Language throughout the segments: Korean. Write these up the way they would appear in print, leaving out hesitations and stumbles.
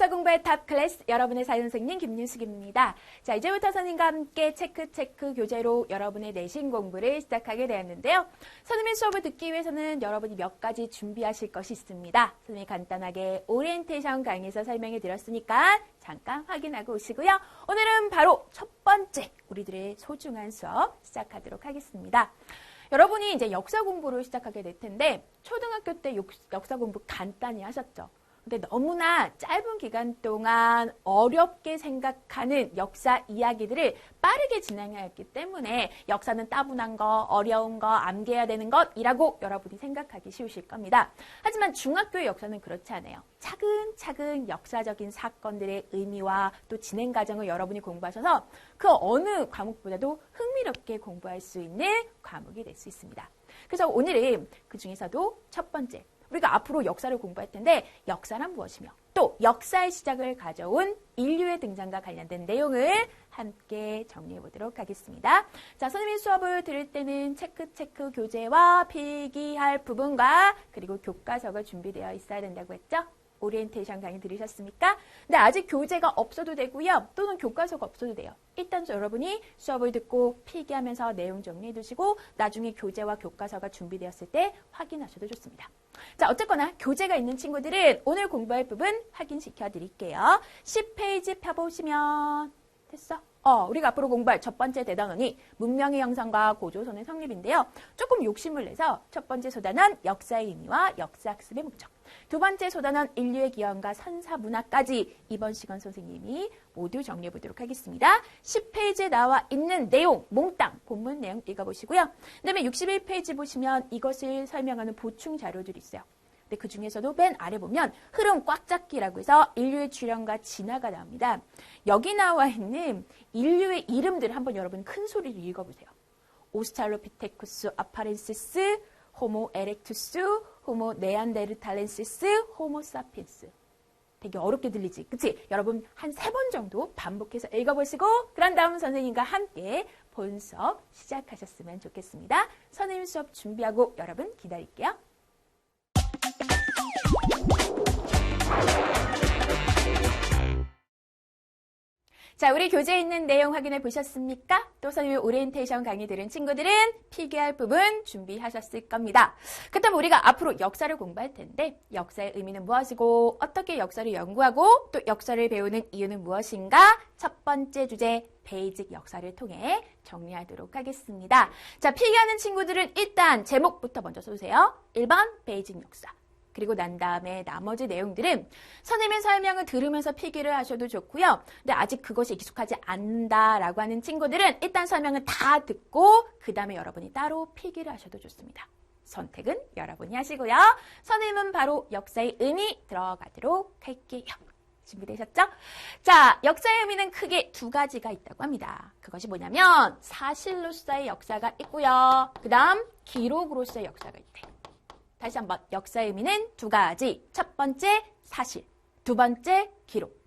역사 공부의 탑 클래스 여러분의 사연선생님 김윤숙입니다. 자, 이제부터 선생님과 함께 체크 교재로 여러분의 내신 공부를 시작하게 되었는데요. 선생님의 수업을 듣기 위해서는 여러분이 몇 가지 준비하실 것이 있습니다. 선생님이 간단하게 오리엔테이션 강의에서 설명해 드렸으니까 잠깐 확인하고 오시고요. 오늘은 바로 첫 번째 우리들의 소중한 수업 시작하도록 하겠습니다. 여러분이 이제 역사 공부를 시작하게 될 텐데 초등학교 때 역사 공부 간단히 하셨죠? 근데 너무나 짧은 기간 동안 어렵게 생각하는 역사 이야기들을 빠르게 진행하였기 때문에 역사는 따분한 거, 어려운 거, 암기해야 되는 것이라고 여러분이 생각하기 쉬우실 겁니다. 하지만 중학교의 역사는 그렇지 않아요. 차근차근 역사적인 사건들의 의미와 또 진행 과정을 여러분이 공부하셔서 그 어느 과목보다도 흥미롭게 공부할 수 있는 과목이 될 수 있습니다. 그래서 오늘은 그 중에서도 첫 번째, 우리가 앞으로 역사를 공부할 텐데 역사란 무엇이며 또 역사의 시작을 가져온 인류의 등장과 관련된 내용을 함께 정리해 보도록 하겠습니다. 자, 선생님 수업을 들을 때는 체크 교재와 필기할 부분과 그리고 교과서가 준비되어 있어야 된다고 했죠? 오리엔테이션 강의 들으셨습니까? 근데 아직 교재가 없어도 되고요. 또는 교과서가 없어도 돼요. 일단 여러분이 수업을 듣고 필기하면서 내용 정리해 두시고 나중에 교재와 교과서가 준비되었을 때 확인하셔도 좋습니다. 자, 어쨌거나 교재가 있는 친구들은 오늘 공부할 부분 확인시켜 드릴게요. 10페이지 펴보시면 됐어? 우리가 앞으로 공부할 첫 번째 대단원이 문명의 형성과 고조선의 성립인데요. 조금 욕심을 내서 첫 번째 소단원 역사의 의미와 역사학습의 목적. 두 번째 소단원 인류의 기원과 선사문화까지 이번 시간 선생님이 모두 정리해 보도록 하겠습니다. 10페이지에 나와 있는 내용, 몽땅 본문 내용 읽어보시고요. 그 다음에 61페이지 보시면 이것을 설명하는 보충 자료들이 있어요. 근데 그 중에서도 맨 아래 보면 흐름 꽉 잡기라고 해서 인류의 출현과 진화가 나옵니다. 여기 나와 있는 인류의 이름들을 한번 여러분 큰 소리로 읽어보세요. 오스트랄로피테쿠스 아파렌시스, 호모 에렉투스, 호모 네안데르탈렌시스, 호모 사피엔스. 되게 어렵게 들리지? 그치? 여러분 한 3번 정도 반복해서 읽어보시고 그런 다음 선생님과 함께 본 수업 시작하셨으면 좋겠습니다. 선생님 수업 준비하고 여러분 기다릴게요. 자, 우리 교재에 있는 내용 확인해 보셨습니까? 또 선생님 오리엔테이션 강의 들은 친구들은 필기할 부분 준비하셨을 겁니다. 그렇다면 우리가 앞으로 역사를 공부할 텐데 역사의 의미는 무엇이고 어떻게 역사를 연구하고 또 역사를 배우는 이유는 무엇인가? 첫 번째 주제 베이직 역사를 통해 정리하도록 하겠습니다. 자, 필기하는 친구들은 일단 제목부터 먼저 써주세요. 1번 베이직 역사. 그리고 난 다음에 나머지 내용들은 선생님의 설명을 들으면서 필기를 하셔도 좋고요. 근데 아직 그것이 익숙하지 않는다라고 하는 친구들은 일단 설명을 다 듣고 그 다음에 여러분이 따로 필기를 하셔도 좋습니다. 선택은 여러분이 하시고요. 선생님은 바로 역사의 의미 들어가도록 할게요. 준비되셨죠? 자, 역사의 의미는 크게 두 가지가 있다고 합니다. 그것이 뭐냐면 사실로서의 역사가 있고요. 그 다음 기록으로서의 역사가 있대요. 다시 한번 역사의 의미는 두 가지. 첫 번째 사실, 두 번째 기록.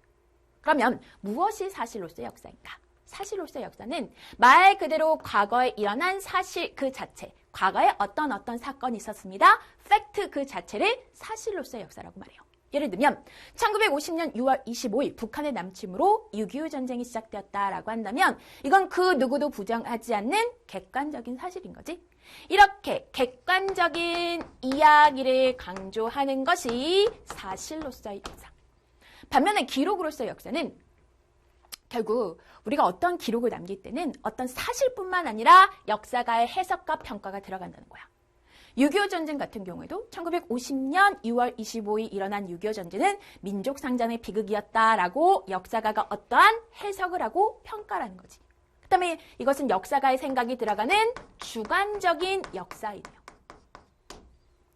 그러면 무엇이 사실로서의 역사인가? 사실로서의 역사는 말 그대로 과거에 일어난 사실 그 자체, 과거에 어떤 사건이 있었습니다. 팩트 그 자체를 사실로서의 역사라고 말해요. 예를 들면 1950년 6월 25일 북한의 남침으로 6.25 전쟁이 시작되었다라고 한다면 이건 그 누구도 부정하지 않는 객관적인 사실인 거지. 이렇게 객관적인 이야기를 강조하는 것이 사실로서의 역사. 반면에 기록으로서의 역사는 결국 우리가 어떤 기록을 남길 때는 어떤 사실뿐만 아니라 역사가의 해석과 평가가 들어간다는 거야. 6.25 전쟁 같은 경우에도 1950년 6월 25일 일어난 6.25 전쟁은 민족 상잔의 비극이었다라고 역사가가 어떠한 해석을 하고 평가를 하는 거지. 그 다음에 이것은 역사가의 생각이 들어가는 주관적인 역사이네요.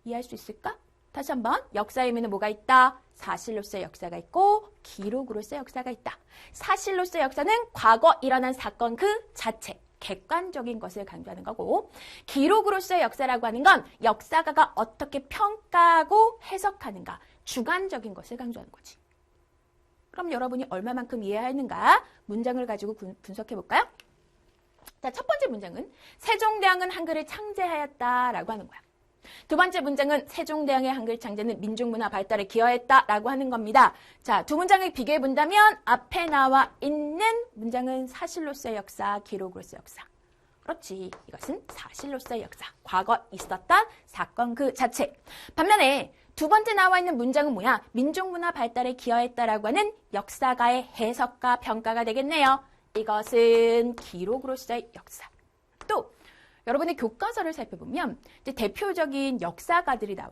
이해할 수 있을까? 다시 한번 역사의 의미는 뭐가 있다? 사실로서의 역사가 있고 기록으로서의 역사가 있다. 사실로서의 역사는 과거 일어난 사건 그 자체, 객관적인 것을 강조하는 거고 기록으로서의 역사라고 하는 건 역사가가 어떻게 평가하고 해석하는가, 주관적인 것을 강조하는 거지. 그럼 여러분이 얼마만큼 이해하였는가? 문장을 가지고 분석해 볼까요? 자, 첫 번째 문장은 세종대왕은 한글을 창제하였다라고 하는 거야. 두 번째 문장은 세종대왕의 한글 창제는 민족문화 발달에 기여했다라고 하는 겁니다. 자, 두 문장을 비교해 본다면 앞에 나와 있는 문장은 사실로서의 역사, 기록으로서의 역사. 그렇지. 이것은 사실로서의 역사. 과거 있었던 사건 그 자체. 반면에 두 번째 나와 있는 문장은 뭐야? 민족문화 발달에 기여했다라고 하는 역사가의 해석과 평가가 되겠네요. 이것은 기록으로서의 역사. 또 여러분의 교과서를 살펴보면 이제 대표적인 역사가들이 나와.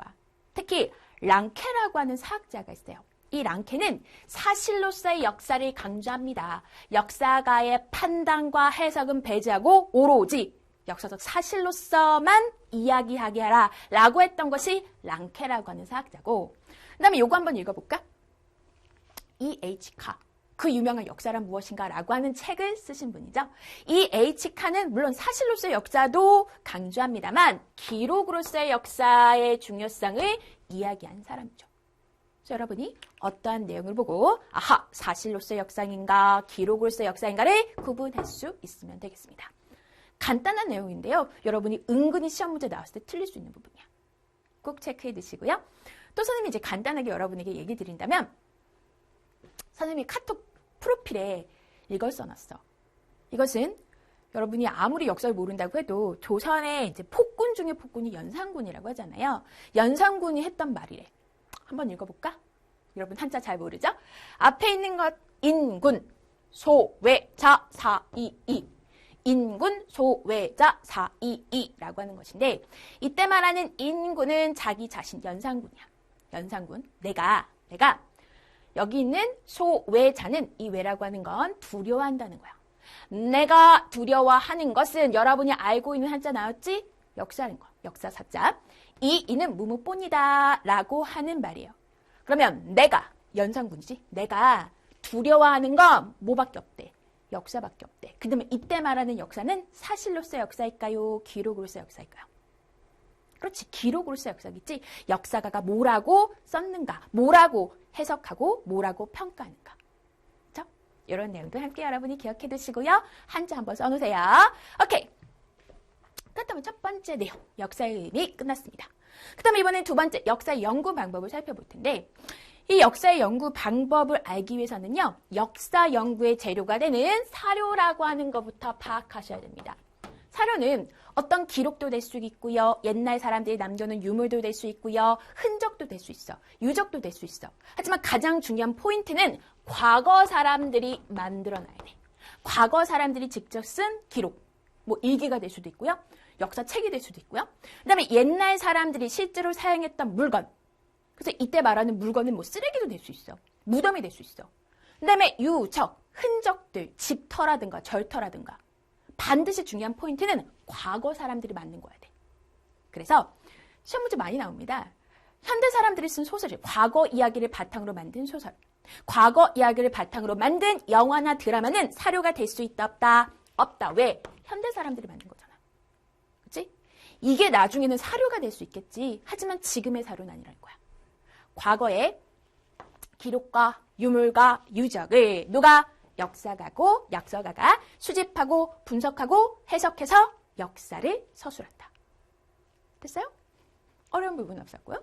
특히 랑케라고 하는 사학자가 있어요. 이 랑케는 사실로서의 역사를 강조합니다. 역사가의 판단과 해석은 배제하고 오로지 역사적 사실로서만 이야기하게 하라 라고 했던 것이 랑케라고 하는 사학자고, 그 다음에 요거 한번 읽어볼까? E.H. 카, 그 유명한 역사란 무엇인가 라고 하는 책을 쓰신 분이죠. E.H. 카는 물론 사실로서의 역사도 강조합니다만 기록으로서의 역사의 중요성을 이야기한 사람이죠. 그래서 여러분이 어떠한 내용을 보고 아하, 사실로서의 역사인가 기록으로서의 역사인가를 구분할 수 있으면 되겠습니다. 간단한 내용인데요. 여러분이 은근히 시험 문제 나왔을 때 틀릴 수 있는 부분이야. 꼭 체크해 두시고요. 또 선생님이 이제 간단하게 여러분에게 얘기 드린다면, 선생님이 카톡 프로필에 이걸 써놨어. 이것은 여러분이 아무리 역사를 모른다고 해도 조선의 이제 폭군 중에 폭군이 연산군이라고 하잖아요. 연산군이 했던 말이래. 한번 읽어볼까? 여러분 한자 잘 모르죠? 앞에 있는 것 인군, 소외자, 사이이. 인군, 소외자, 사이이라고 하는 것인데, 이때 말하는 인군은 자기 자신, 연산군이야. 연산군. 내가 여기 있는 소외자는, 이 외라고 하는 건 두려워한다는 거야. 내가 두려워하는 것은 여러분이 알고 있는 한자 나왔지? 역사는 거. 역사 사자. 이 이는 무무본이다 라고 하는 말이에요. 그러면 내가, 연산군이지? 내가 두려워하는 건 뭐밖에 없대? 역사밖에 없대. 그 다음에 이때 말하는 역사는 사실로서의 역사일까요? 기록으로서의 역사일까요? 그렇지. 기록으로서의 역사겠지. 역사가가 뭐라고 썼는가, 뭐라고 해석하고 뭐라고 평가하는가. 그렇죠? 이런 내용도 함께 여러분이 기억해 두시고요. 한자 한번 써놓으세요. 오케이. 그렇다면 첫 번째 내용, 역사의 의미 끝났습니다. 그 다음에 이번엔 두 번째, 역사의 연구 방법을 살펴볼 텐데, 이 역사의 연구 방법을 알기 위해서는요, 역사 연구의 재료가 되는 사료라고 하는 것부터 파악하셔야 됩니다. 사료는 어떤 기록도 될 수 있고요, 옛날 사람들이 남겨놓은 유물도 될 수 있고요, 흔적도 될 수 있어, 유적도 될 수 있어. 하지만 가장 중요한 포인트는 과거 사람들이 만들어놔야 돼. 과거 사람들이 직접 쓴 기록, 뭐 일기가 될 수도 있고요, 역사책이 될 수도 있고요. 그 다음에 옛날 사람들이 실제로 사용했던 물건. 그래서 이때 말하는 물건은 뭐 쓰레기도 될 수 있어. 무덤이 될 수 있어. 그 다음에 유적, 흔적들, 집터라든가 절터라든가. 반드시 중요한 포인트는 과거 사람들이 만든 거야 돼. 그래서 시험 문제 많이 나옵니다. 현대 사람들이 쓴 소설이 과거 이야기를 바탕으로 만든 소설. 과거 이야기를 바탕으로 만든 영화나 드라마는 사료가 될 수 있다, 없다? 없다. 왜? 현대 사람들이 만든 거잖아. 그치? 이게 나중에는 사료가 될 수 있겠지. 하지만 지금의 사료는 아니라는 거야. 과거의 기록과 유물과 유적을 누가? 역사가가 수집하고 분석하고 해석해서 역사를 서술한다. 됐어요? 어려운 부분은 없었고요.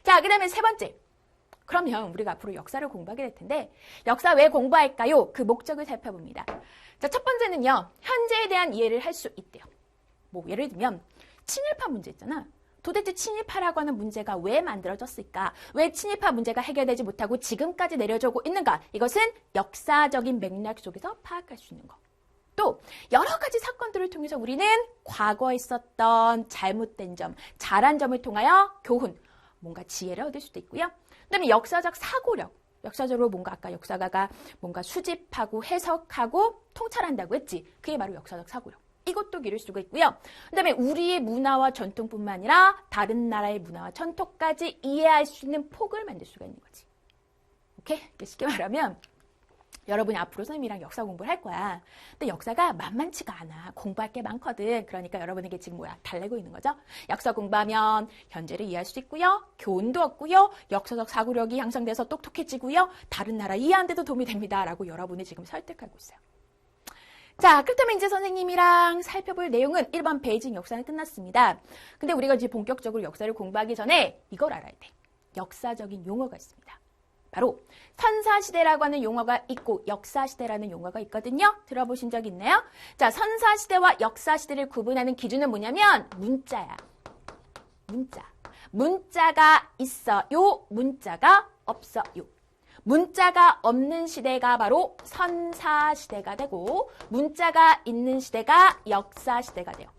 자, 그 다음에 세 번째. 그러면 우리가 앞으로 역사를 공부하게 될 텐데, 역사 왜 공부할까요? 그 목적을 살펴봅니다. 자, 첫 번째는요, 현재에 대한 이해를 할 수 있대요. 뭐 예를 들면 친일파 문제 있잖아. 도대체 친일파라고 하는 문제가 왜 만들어졌을까? 왜 친일파 문제가 해결되지 못하고 지금까지 내려오고 있는가? 이것은 역사적인 맥락 속에서 파악할 수 있는 거. 또 여러 가지 사건들을 통해서 우리는 과거에 있었던 잘못된 점, 잘한 점을 통하여 교훈, 뭔가 지혜를 얻을 수도 있고요. 그다음에 역사적 사고력, 역사적으로 뭔가 아까 역사가가 뭔가 수집하고 해석하고 통찰한다고 했지. 그게 바로 역사적 사고력. 이것도 기를 수가 있고요. 그다음에 우리의 문화와 전통뿐만 아니라 다른 나라의 문화와 전통까지 이해할 수 있는 폭을 만들 수가 있는 거지. 오케이? 쉽게 말하면 여러분이 앞으로 선생님이랑 역사 공부를 할 거야. 근데 역사가 만만치가 않아. 공부할 게 많거든. 그러니까 여러분에게 지금 뭐야? 달래고 있는 거죠. 역사 공부하면 현재를 이해할 수 있고요. 교훈도 얻고요. 역사적 사고력이 향상돼서 똑똑해지고요. 다른 나라 이해하는 데도 도움이 됩니다. 라고 여러분이 지금 설득하고 있어요. 자, 그렇다면 이제 선생님이랑 살펴볼 내용은 1번 베이징 역사는 끝났습니다. 근데 우리가 이제 본격적으로 역사를 공부하기 전에 이걸 알아야 돼. 역사적인 용어가 있습니다. 바로 선사시대라고 하는 용어가 있고 역사시대라는 용어가 있거든요. 들어보신 적 있나요? 자, 선사시대와 역사시대를 구분하는 기준은 뭐냐면 문자야. 문자. 문자가 있어요. 문자가 없어요. 문자가 없는 시대가 바로 선사시대가 되고 문자가 있는 시대가 역사시대가 돼요.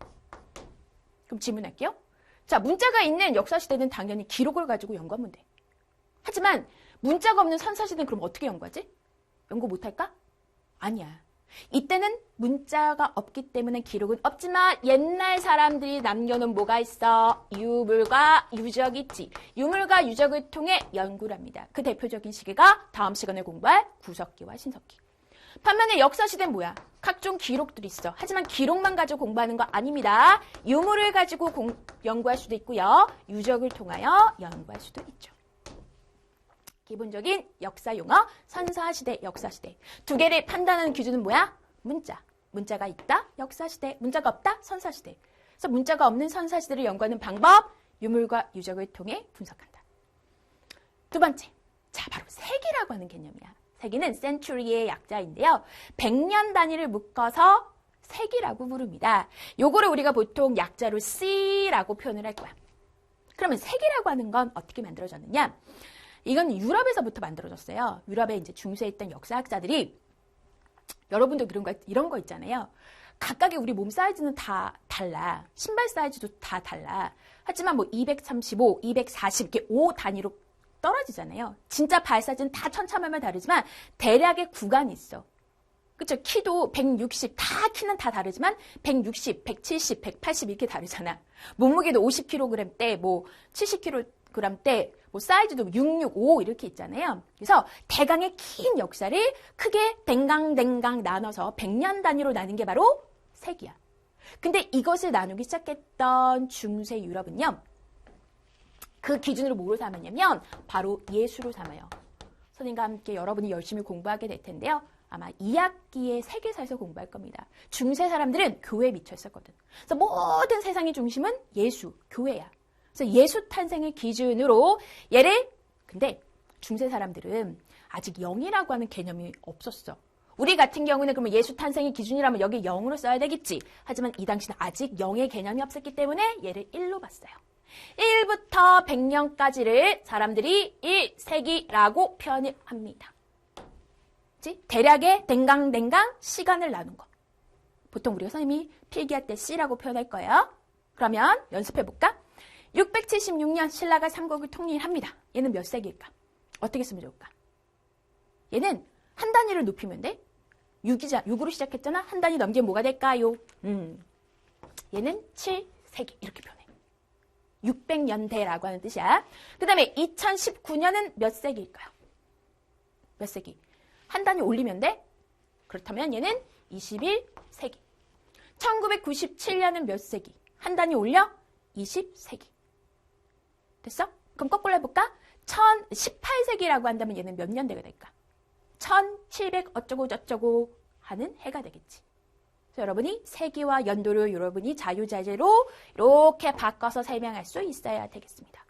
그럼 질문할게요. 자, 문자가 있는 역사시대는 당연히 기록을 가지고 연구하면 돼. 하지만 문자가 없는 선사시대는 그럼 어떻게 연구하지? 연구 못할까? 아니야. 이때는 문자가 없기 때문에 기록은 없지만 옛날 사람들이 남겨놓은 뭐가 있어? 유물과 유적 있지. 유물과 유적을 통해 연구를 합니다. 그 대표적인 시기가 다음 시간에 공부할 구석기와 신석기. 반면에 역사시대는 뭐야? 각종 기록들이 있어. 하지만 기록만 가지고 공부하는 거 아닙니다. 유물을 가지고 연구할 수도 있고요. 유적을 통하여 연구할 수도 있죠. 기본적인 역사 용어, 선사시대, 역사시대. 두 개를 판단하는 기준은 뭐야? 문자. 문자가 있다, 역사시대. 문자가 없다, 선사시대. 그래서 문자가 없는 선사시대를 연구하는 방법, 유물과 유적을 통해 분석한다. 두 번째, 자, 바로 세기라고 하는 개념이야. 세기는 century의 약자인데요. 100년 단위를 묶어서 세기라고 부릅니다. 요거를 우리가 보통 약자로 C라고 표현을 할 거야. 그러면 세기라고 하는 건 어떻게 만들어졌느냐? 이건 유럽에서부터 만들어졌어요. 유럽에 이제 중세에 있던 역사학자들이 여러분도 이런 거 있잖아요. 각각의 우리 몸 사이즈는 다 달라. 신발 사이즈도 다 달라. 하지만 뭐 235, 240 이렇게 5 단위로 떨어지잖아요. 진짜 발 사이즈는 다 천차만별 다르지만 대략의 구간이 있어. 그쵸? 키도 160, 키는 다 다르지만 160, 170, 180 이렇게 다르잖아. 몸무게도 50kg대, 뭐 70kg대, 뭐 사이즈도 665 이렇게 있잖아요. 그래서 대강의 긴 역사를 크게 댕강 나눠서 100년 단위로 나눈 게 바로 세기야. 근데 이것을 나누기 시작했던 중세 유럽은요. 그 기준으로 뭐로 삼았냐면 바로 예수로 삼아요. 선생님과 함께 여러분이 열심히 공부하게 될 텐데요. 아마 2학기에 세계사에서 공부할 겁니다. 중세 사람들은 교회에 미쳐 있었거든. 그래서 모든 세상의 중심은 예수, 교회야. 그래서 예수 탄생을 기준으로 근데 중세 사람들은 아직 영이라고 하는 개념이 없었어. 우리 같은 경우는 그러면 예수 탄생의 기준이라면 여기 0으로 써야 되겠지. 하지만 이 당시는 아직 영의 개념이 없었기 때문에 얘를 1로 봤어요. 1부터 100년까지를 사람들이 1세기라고 표현을 합니다. 대략의 댕강 시간을 나눈 거. 보통 우리가 선생님이 필기할 때 C라고 표현할 거예요. 그러면 연습해볼까? 676년 신라가 삼국을 통일합니다. 얘는 몇 세기일까? 어떻게 쓰면 좋을까? 얘는 한 단위를 높이면 돼. 6으로 시작했잖아. 한 단위 넘기면 뭐가 될까요? 얘는 7세기 이렇게 표현해. 600년대라고 하는 뜻이야. 그 다음에 2019년은 몇 세기일까요? 몇 세기? 한 단위 올리면 돼? 그렇다면 얘는 21세기. 1997년은 몇 세기? 한 단위 올려? 20세기. 됐어? 그럼 거꾸로 해볼까? 18세기라고 한다면 얘는 몇 년대가 될까? 1700 어쩌고 저쩌고 하는 해가 되겠지. 그래서 여러분이 세기와 연도를 여러분이 자유자재로 이렇게 바꿔서 설명할 수 있어야 되겠습니다.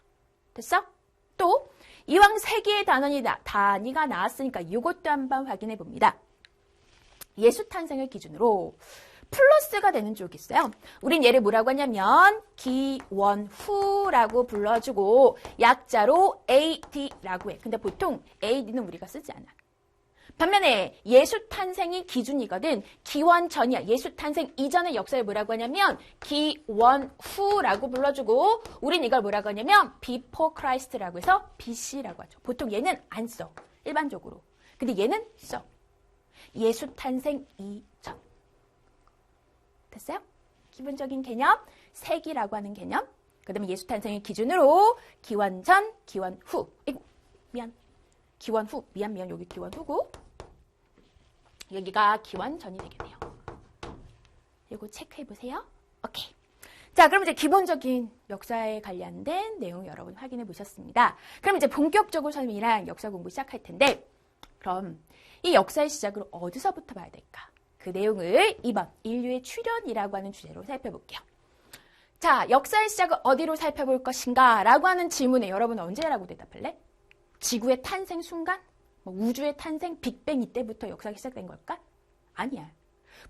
됐어? 또 이왕 세기의 단위가 나왔으니까 이것도 한번 확인해 봅니다. 예수 탄생을 기준으로 플러스가 되는 쪽이 있어요. 우린 얘를 뭐라고 하냐면 기원후라고 불러주고 약자로 AD라고 해. 근데 보통 AD는 우리가 쓰지 않아. 반면에 예수 탄생이 기준이거든. 기원 전이야. 예수 탄생 이전의 역사를 뭐라고 하냐면 기원후라고 불러주고 우린 이걸 뭐라고 하냐면 before Christ라고 해서 BC라고 하죠. 보통 얘는 안 써. 일반적으로. 근데 얘는 써. 예수 탄생 이전. 됐어요? 기본적인 개념, 세기라고 하는 개념. 그 다음에 예수 탄생의 기준으로 기원 전, 기원 후. 기원 후. 여기 기원 후고. 여기가 기원 전이 되겠네요. 이거 체크해보세요. 오케이. 자, 그럼 이제 기본적인 역사에 관련된 내용 여러분 확인해 보셨습니다. 그럼 이제 본격적으로 선생님이랑 역사 공부 시작할 텐데, 그럼 이 역사의 시작을 어디서부터 봐야 될까? 그 내용을 2번 인류의 출현이라고 하는 주제로 살펴볼게요. 자, 역사의 시작을 어디로 살펴볼 것인가? 라고 하는 질문에 여러분은 언제라고 대답할래? 지구의 탄생 순간? 우주의 탄생? 빅뱅 이때부터 역사가 시작된 걸까? 아니야.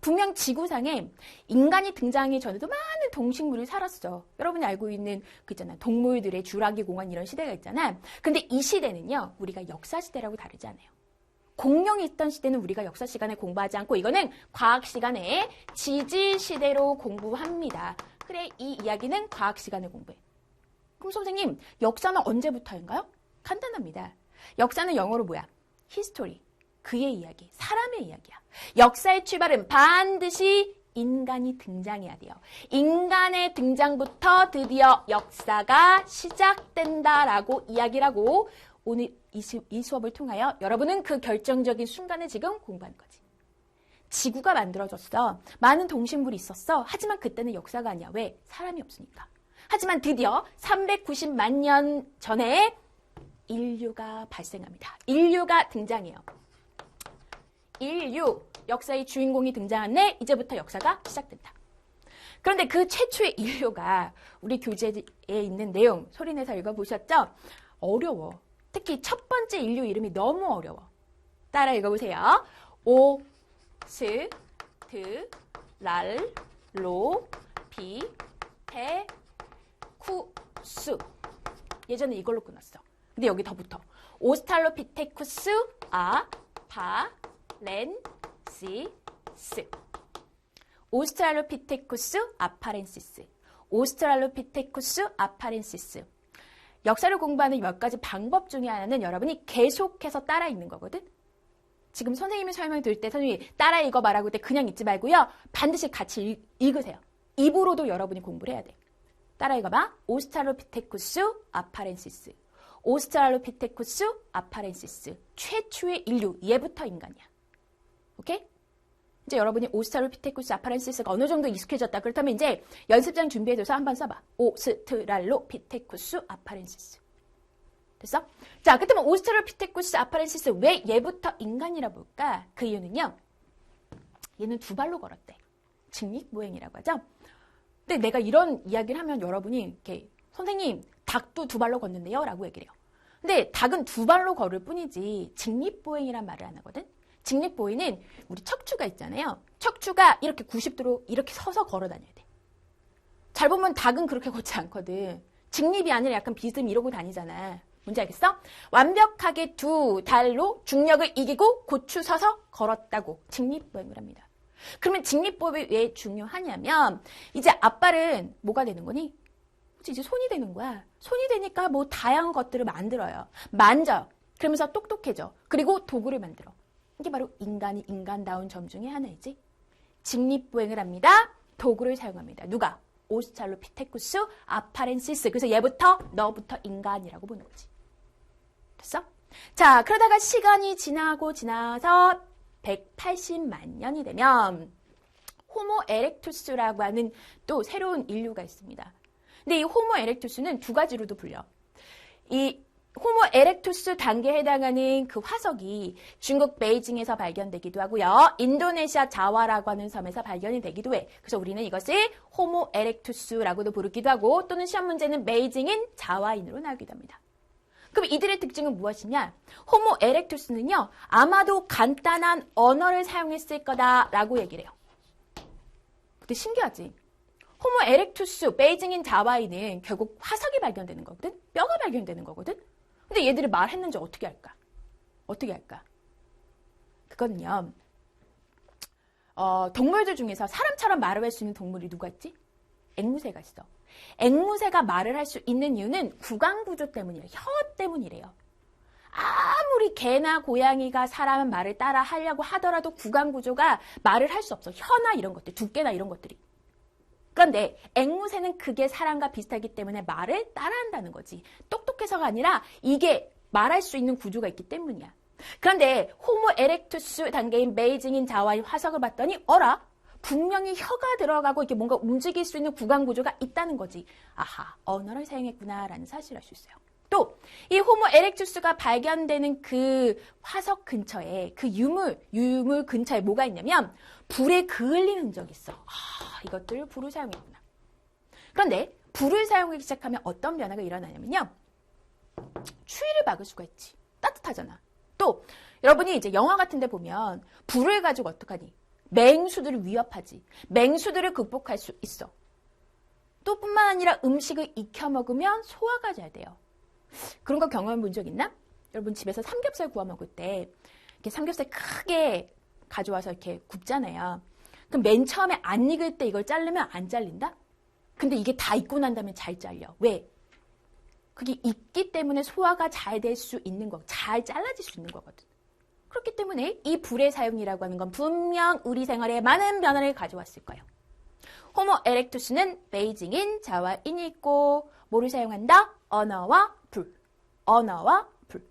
분명 지구상에 인간이 등장하기 전에도 많은 동식물이 살았어. 여러분이 알고 있는 그 있잖아. 동물들의 주라기 공원 이런 시대가 있잖아. 근데 이 시대는요. 우리가 역사 시대라고 다르지 않아요. 공룡이 있던 시대는 우리가 역사 시간에 공부하지 않고 이거는 과학 시간에 지질 시대로 공부합니다. 그래, 이 이야기는 과학 시간에 공부해. 그럼 선생님, 역사는 언제부터인가요? 간단합니다. 역사는 영어로 뭐야? history. 그의 이야기, 사람의 이야기야. 역사의 출발은 반드시 인간이 등장해야 돼요. 인간의 등장부터 드디어 역사가 시작된다라고 이야기를 하고 오늘 이 수업을 통하여 여러분은 그 결정적인 순간을 지금 공부하는 거지. 지구가 만들어졌어. 많은 동식물이 있었어. 하지만 그때는 역사가 아니야. 왜? 사람이 없으니까. 하지만 드디어 390만 년 전에 인류가 발생합니다. 인류가 등장해요. 인류, 역사의 주인공이 등장하네. 이제부터 역사가 시작된다. 그런데 그 최초의 인류가 우리 교재에 있는 내용 소리내서 읽어보셨죠? 어려워. 특히 첫 번째 인류 이름이 너무 어려워. 따라 읽어보세요. 오, 스, 트, 랄, 로, 피, 테, 쿠, 수. 예전에 이걸로 끊었어. 근데 여기 더 붙어. 오스탈로피테쿠스, 아, 파, 렌, 시, 스. 오스트랄로피테쿠스 아파렌시스. 오스트랄로피테쿠스 아파렌시스. 역사를 공부하는 몇 가지 방법 중에 하나는 여러분이 계속해서 따라 읽는 거거든. 지금 선생님이 설명 드릴 때 선생님이 따라 읽어 말하고 때 그냥 읽지 말고요. 반드시 같이 읽으세요. 입으로도 여러분이 공부를 해야 돼. 따라 읽어봐. 오스트랄로피테쿠스 아파렌시스. 오스트랄로피테쿠스 아파렌시스. 최초의 인류, 얘부터 인간이야. 오케이? 이제 여러분이 오스트랄로피테쿠스 아파렌시스가 어느 정도 익숙해졌다. 그렇다면 이제 연습장 준비해줘서 한번 써봐. 오스트랄로피테쿠스 아파렌시스. 됐어? 자, 그렇다면 오스트랄로피테쿠스 아파렌시스 왜 얘부터 인간이라 볼까? 그 이유는요. 얘는 두 발로 걸었대. 직립보행이라고 하죠. 근데 내가 이런 이야기를 하면 여러분이 이렇게 선생님 닭도 두 발로 걷는데요? 라고 얘기를 해요. 근데 닭은 두 발로 걸을 뿐이지 직립보행이란 말을 안 하거든. 직립보행은 우리 척추가 있잖아요. 척추가 이렇게 90도로 이렇게 서서 걸어 다녀야 돼. 잘 보면 닭은 그렇게 걷지 않거든. 직립이 아니라 약간 비스듬히 이러고 다니잖아. 뭔지 알겠어? 완벽하게 두 달로 중력을 이기고 고추 서서 걸었다고 직립보행을 합니다. 그러면 직립보행이 왜 중요하냐면 이제 앞발은 뭐가 되는 거니? 이제 손이 되는 거야. 손이 되니까 뭐 다양한 것들을 만들어요. 만져. 그러면서 똑똑해져. 그리고 도구를 만들어. 이게 바로 인간이 인간다운 점 중에 하나이지. 직립보행을 합니다. 도구를 사용합니다. 누가? 오스트랄로피테쿠스 아파렌시스. 그래서 얘부터 너부터 인간이라고 보는 거지. 됐어? 자, 그러다가 시간이 지나서 180만 년이 되면 호모 에렉투스라고 하는 또 새로운 인류가 있습니다. 근데 이 호모 에렉투스는 두 가지로도 불려. 이 호모 에렉투스 단계에 해당하는 그 화석이 중국 베이징에서 발견되기도 하고요. 인도네시아 자와라고 하는 섬에서 발견이 되기도 해. 그래서 우리는 이것을 호모 에렉투스라고도 부르기도 하고 또는 시험 문제는 베이징인 자와인으로 나오기도 합니다. 그럼 이들의 특징은 무엇이냐? 호모 에렉투스는요. 아마도 간단한 언어를 사용했을 거다라고 얘기를 해요. 근데 신기하지? 호모 에렉투스, 베이징인 자와인은 결국 화석이 발견되는 거거든? 뼈가 발견되는 거거든? 근데 얘들이 말했는지 어떻게 할까? 어떻게 할까? 그거는요. 동물들 중에서 사람처럼 말을 할 수 있는 동물이 누가 있지? 앵무새가 있어. 앵무새가 말을 할 수 있는 이유는 구강구조 때문이에요. 혀 때문이래요. 아무리 개나 고양이가 사람 말을 따라 하려고 하더라도 구강구조가 말을 할 수 없어. 혀나 이런 것들, 두께나 이런 것들이. 그런데 앵무새는 그게 사람과 비슷하기 때문에 말을 따라한다는 거지. 똑똑해서가 아니라 이게 말할 수 있는 구조가 있기 때문이야. 그런데 호모 에렉투스 단계인 베이징인 자와의 화석을 봤더니 어라? 분명히 혀가 들어가고 이렇게 뭔가 움직일 수 있는 구강 구조가 있다는 거지. 아하, 언어를 사용했구나라는 사실을 알 수 있어요. 또 이 호모 에렉투스가 발견되는 그 화석 근처에 그 유물 근처에 뭐가 있냐면 불에 그을린 흔적이 있어. 이것들을 불을 사용했구나. 그런데 불을 사용하기 시작하면 어떤 변화가 일어나냐면요. 추위를 막을 수가 있지. 따뜻하잖아. 또 여러분이 이제 영화 같은 데 보면 불을 가지고 어떡하니? 맹수들을 위협하지. 맹수들을 극복할 수 있어. 또 뿐만 아니라 음식을 익혀 먹으면 소화가 잘 돼요. 그런 거 경험해 본 적 있나? 여러분 집에서 삼겹살 구워 먹을 때 이렇게 삼겹살 크게 가져와서 이렇게 굽잖아요. 그럼 맨 처음에 안 익을 때 이걸 자르면 안 잘린다? 근데 이게 다 익고 난 다음에 잘 잘려. 왜? 그게 익기 때문에 소화가 잘 될 수 있는 거, 잘 잘라질 수 있는 거거든. 그렇기 때문에 이 불의 사용이라고 하는 건 분명 우리 생활에 많은 변화를 가져왔을 거예요. 호모 에렉투스는 베이징인 자와인이 있고 뭐를 사용한다? 언어와 불. 언어와 불.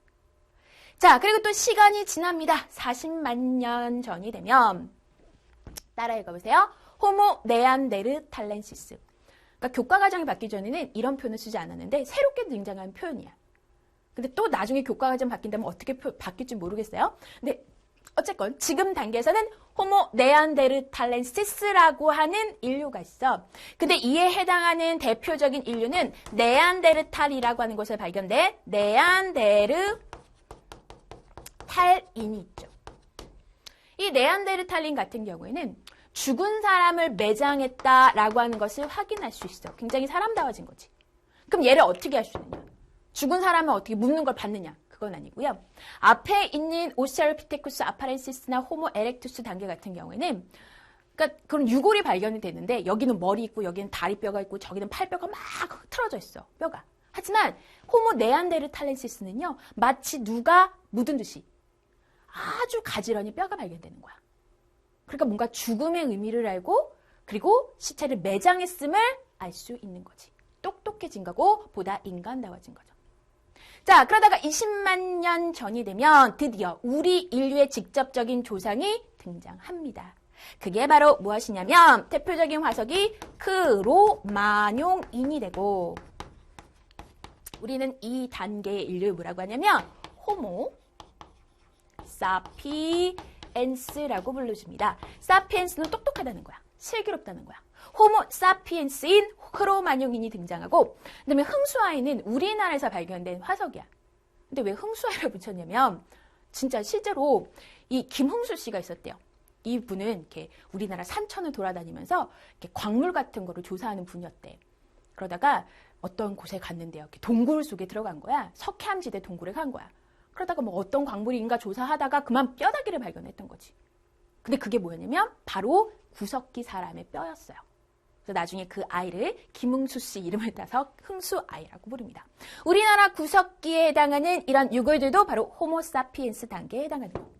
자, 그리고 또 시간이 지납니다. 40만 년 전이 되면 따라 읽어보세요. 호모 네안데르탈렌시스. 그러니까 교과 과정이 바뀌기 전에는 이런 표현을 쓰지 않았는데 새롭게 등장한 표현이야. 근데 또 나중에 교과 과정 바뀐다면 어떻게 바뀔지 모르겠어요. 근데 어쨌건 지금 단계에서는 호모 네안데르탈렌시스라고 하는 인류가 있어. 근데 이에 해당하는 대표적인 인류는 네안데르탈이라고 하는 곳에 발견된 네안데르탈인이 있죠. 이 네안데르탈인 같은 경우에는 죽은 사람을 매장했다라고 하는 것을 확인할 수 있어. 굉장히 사람다워진 거지. 그럼 얘를 어떻게 할 수 있느냐? 죽은 사람을 어떻게 묻는 걸 받느냐? 그건 아니고요. 앞에 있는 오스트랄로피테쿠스 아파렌시스나 호모 에렉투스 단계 같은 경우에는 그러니까 그런 유골이 발견이 되는데 여기는 머리 있고 여기는 다리뼈가 있고 저기는 팔뼈가 막 흐트러져 있어. 뼈가. 하지만 호모 네안데르탈렌시스는요. 마치 누가 묻은 듯이 아주 가지런히 뼈가 발견되는 거야. 그러니까 뭔가 죽음의 의미를 알고 그리고 시체를 매장했음을 알 수 있는 거지. 똑똑해진 거고 보다 인간다워진 거죠. 자, 그러다가 20만 년 전이 되면 드디어 우리 인류의 직접적인 조상이 등장합니다. 그게 바로 무엇이냐면 대표적인 화석이 크로마뇽인이 되고 우리는 이 단계의 인류를 뭐라고 하냐면 호모 사피엔스라고 불러줍니다. 사피엔스는 똑똑하다는 거야. 슬기롭다는 거야. 호모 사피엔스인 크로마뇽인이 등장하고 그다음에 흥수아이는 우리나라에서 발견된 화석이야. 근데 왜 흥수아이를 붙였냐면 진짜 실제로 이 김흥수 씨가 있었대요. 이분은 이렇게 우리나라 산천을 돌아다니면서 이렇게 광물 같은 거를 조사하는 분이었대. 그러다가 어떤 곳에 갔는데요. 이렇게 동굴 속에 들어간 거야. 석회암지대 동굴에 간 거야. 그러다가 뭐 어떤 광물인가 조사하다가 그만 뼈다귀를 발견했던 거지. 근데 그게 뭐였냐면 바로 구석기 사람의 뼈였어요. 그래서 나중에 그 아이를 김흥수 씨 이름을 따서 흥수아이라고 부릅니다. 우리나라 구석기에 해당하는 이런 유골들도 바로 호모사피엔스 단계에 해당하는 거예요.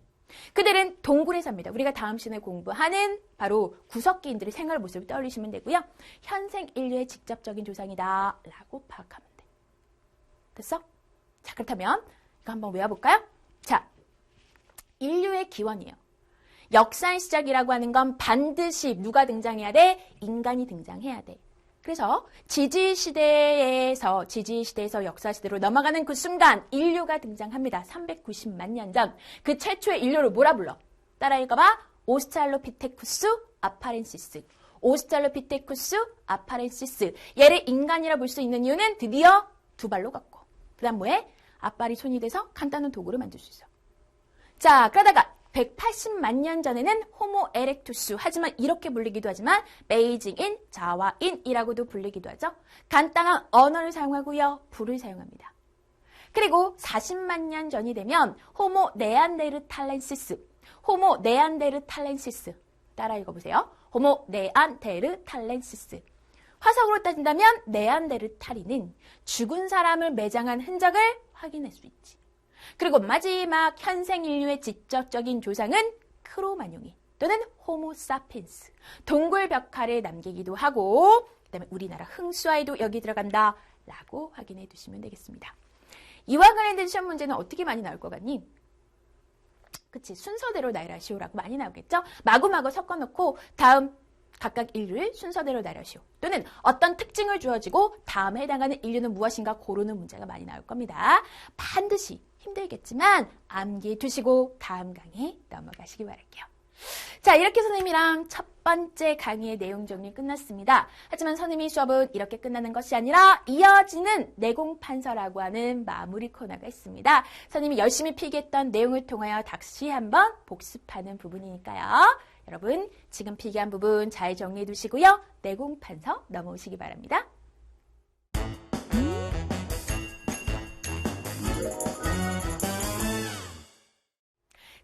그들은 동굴에 삽니다. 우리가 다음 시간에 공부하는 바로 구석기인들의 생활 모습을 떠올리시면 되고요. 현생 인류의 직접적인 조상이다 라고 파악하면 돼. 됐어? 자, 그렇다면 이거 한번 외워볼까요? 자, 인류의 기원이에요. 역사의 시작이라고 하는 건 반드시 누가 등장해야 돼? 인간이 등장해야 돼. 그래서 지지시대에서 역사시대로 넘어가는 그 순간 인류가 등장합니다. 390만 년 전. 그 최초의 인류를 뭐라 불러? 따라 읽어봐. 오스트랄로피테쿠스 아파렌시스. 오스트랄로피테쿠스 아파렌시스. 얘를 인간이라 볼 수 있는 이유는 드디어 두 발로 걷고. 그 다음 뭐해? 앞발이 손이 돼서 간단한 도구를 만들 수 있어. 자, 그러다가 180만 년 전에는 호모 에렉투스, 하지만 이렇게 불리기도 하지만 베이징인, 자와인이라고도 불리기도 하죠. 간단한 언어를 사용하고요. 불을 사용합니다. 그리고 40만 년 전이 되면 호모 네안데르탈렌시스, 호모 네안데르탈렌시스 따라 읽어보세요. 호모 네안데르탈렌시스. 화석으로 따진다면 네안데르탈인은 죽은 사람을 매장한 흔적을 확인할 수 있지. 그리고 마지막 현생 인류의 직접적인 조상은 크로마뇽인 또는 호모사피엔스. 동굴 벽화를 남기기도 하고 그다음에 우리나라 흥수아이도 여기 들어간다 라고 확인해 두시면 되겠습니다. 이와 관련된 시험 문제는 어떻게 많이 나올 것 같니? 그치, 순서대로 나열하시오라고 많이 나오겠죠? 마구마구 섞어놓고 다음 각각 인류를 순서대로 나열시오. 또는 어떤 특징을 주어지고 다음에 해당하는 인류는 무엇인가 고르는 문제가 많이 나올 겁니다. 반드시 힘들겠지만 암기해 두시고 다음 강의 넘어가시기 바랄게요. 자, 이렇게 선생님이랑 첫 번째 강의의 내용 정리 끝났습니다. 하지만 선생님이 수업은 이렇게 끝나는 것이 아니라 이어지는 내공판서라고 하는 마무리 코너가 있습니다. 선생님이 열심히 필기했던 내용을 통하여 다시 한번 복습하는 부분이니까요. 여러분, 지금 필기한 부분 잘 정리해 두시고요. 내공판서 넘어오시기 바랍니다.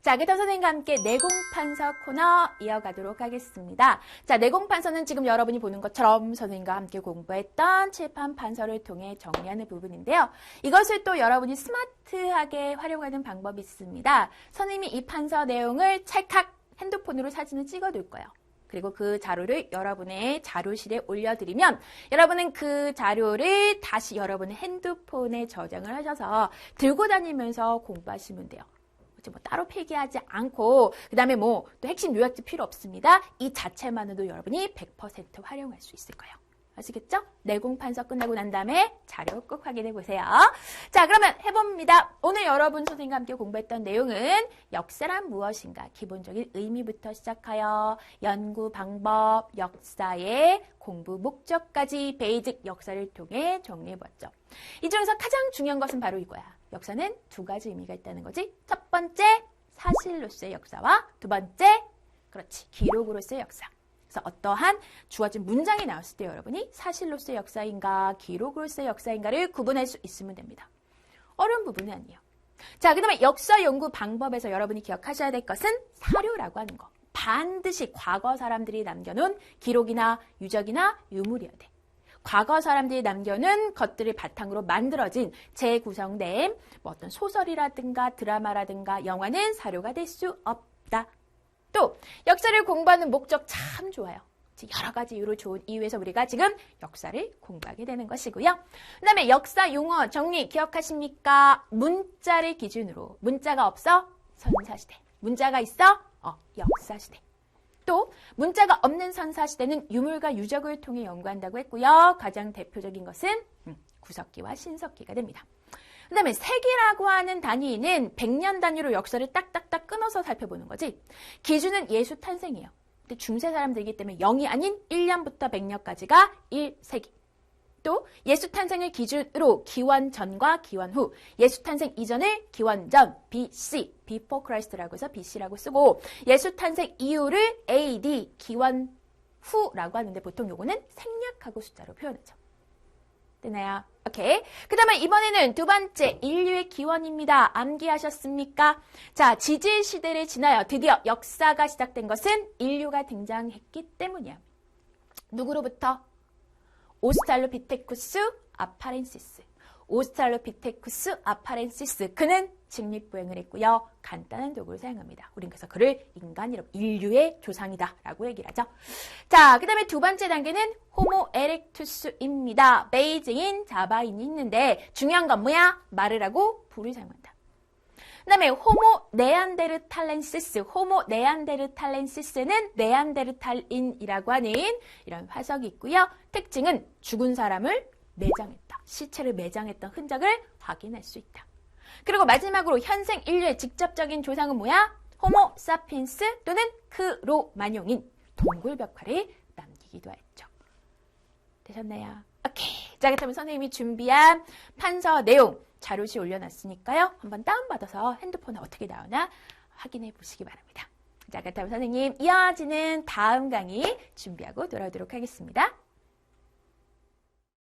자, 그다음 선생님과 함께 내공판서 코너 이어가도록 하겠습니다. 자, 내공판서는 지금 여러분이 보는 것처럼 선생님과 함께 공부했던 칠판 판서를 통해 정리하는 부분인데요. 이것을 또 여러분이 스마트하게 활용하는 방법이 있습니다. 선생님이 이 판서 내용을 찰칵 핸드폰으로 사진을 찍어둘 거예요. 그리고 그 자료를 여러분의 자료실에 올려드리면 여러분은 그 자료를 다시 여러분의 핸드폰에 저장을 하셔서 들고 다니면서 공부하시면 돼요. 뭐 따로 필기하지 않고 그 다음에 뭐 또 핵심 요약도 필요 없습니다. 이 자체만으로도 여러분이 100% 활용할 수 있을 거예요. 아시겠죠? 내공판서 끝나고 난 다음에 자료 꼭 확인해 보세요. 자, 그러면 해봅니다. 오늘 여러분 선생님과 함께 공부했던 내용은 역사란 무엇인가 기본적인 의미부터 시작하여 연구 방법, 역사의 공부 목적까지 베이직 역사를 통해 정리해봤죠. 이 중에서 가장 중요한 것은 바로 이거야. 역사는 두 가지 의미가 있다는 거지. 첫 번째, 사실로서의 역사와 두 번째, 그렇지, 기록으로서의 역사. 그래서 어떠한 주어진 문장이 나왔을 때 여러분이 사실로서의 역사인가, 기록으로서의 역사인가를 구분할 수 있으면 됩니다. 어려운 부분은 아니에요. 자, 그 다음에 역사 연구 방법에서 여러분이 기억하셔야 될 것은 사료라고 하는 거. 반드시 과거 사람들이 남겨놓은 기록이나 유적이나 유물이어야 돼. 과거 사람들이 남겨놓은 것들을 바탕으로 만들어진 재구성된 뭐 어떤 소설이라든가 드라마라든가 영화는 사료가 될 수 없다. 또 역사를 공부하는 목적 참 좋아요. 여러 가지 이유로 좋은 이유에서 우리가 지금 역사를 공부하게 되는 것이고요. 그 다음에 역사 용어 정리 기억하십니까? 문자를 기준으로 문자가 없어? 선사시대. 문자가 있어? 역사시대. 또 문자가 없는 선사시대는 유물과 유적을 통해 연구한다고 했고요. 가장 대표적인 것은 구석기와 신석기가 됩니다. 그 다음에 세기라고 하는 단위는 100년 단위로 역사를 딱딱딱 끊어서 살펴보는 거지. 기준은 예수 탄생이에요. 근데 중세 사람들이기 때문에 0이 아닌 1년부터 100년까지가 1세기. 또 예수 탄생을 기준으로 기원 전과 기원 후, 예수 탄생 이전을 기원 전, BC, Before Christ라고 해서 BC라고 쓰고 예수 탄생 이후를 AD, 기원 후라고 하는데 보통 요거는 생략하고 숫자로 표현하죠. 되나요? 오케이. 그 다음에 이번에는 두 번째 인류의 기원입니다. 암기하셨습니까? 자, 지질 시대를 지나여 드디어 역사가 시작된 것은 인류가 등장했기 때문이야. 누구로부터? 오스트랄로피테쿠스 아파렌시스. 오스트랄로피테쿠스 아파렌시스. 그는 직립보행을 했고요. 간단한 도구를 사용합니다. 우린 그래서 그를 인류의 조상이다 라고 얘기를 하죠. 자, 그 다음에 두 번째 단계는 호모 에렉투스입니다. 베이징인 자바인이 있는데 중요한 건 뭐야? 말을 하고 불을 사용한다. 그 다음에 호모 네안데르탈렌시스. 호모 네안데르탈렌시스는 네안데르탈인이라고 하는 이런 화석이 있고요. 특징은 죽은 사람을 매장했다. 시체를 매장했던 흔적을 확인할 수 있다. 그리고 마지막으로 현생 인류의 직접적인 조상은 뭐야? 호모 사피엔스 또는 크로마뇽인 동굴벽화를 남기기도 했죠. 되셨나요? 오케이. 자, 그렇다면 선생님이 준비한 판서 내용 자료실 올려놨으니까요. 한번 다운받아서 핸드폰에 어떻게 나오나 확인해 보시기 바랍니다. 자, 그렇다면 선생님 이어지는 다음 강의 준비하고 돌아오도록 하겠습니다.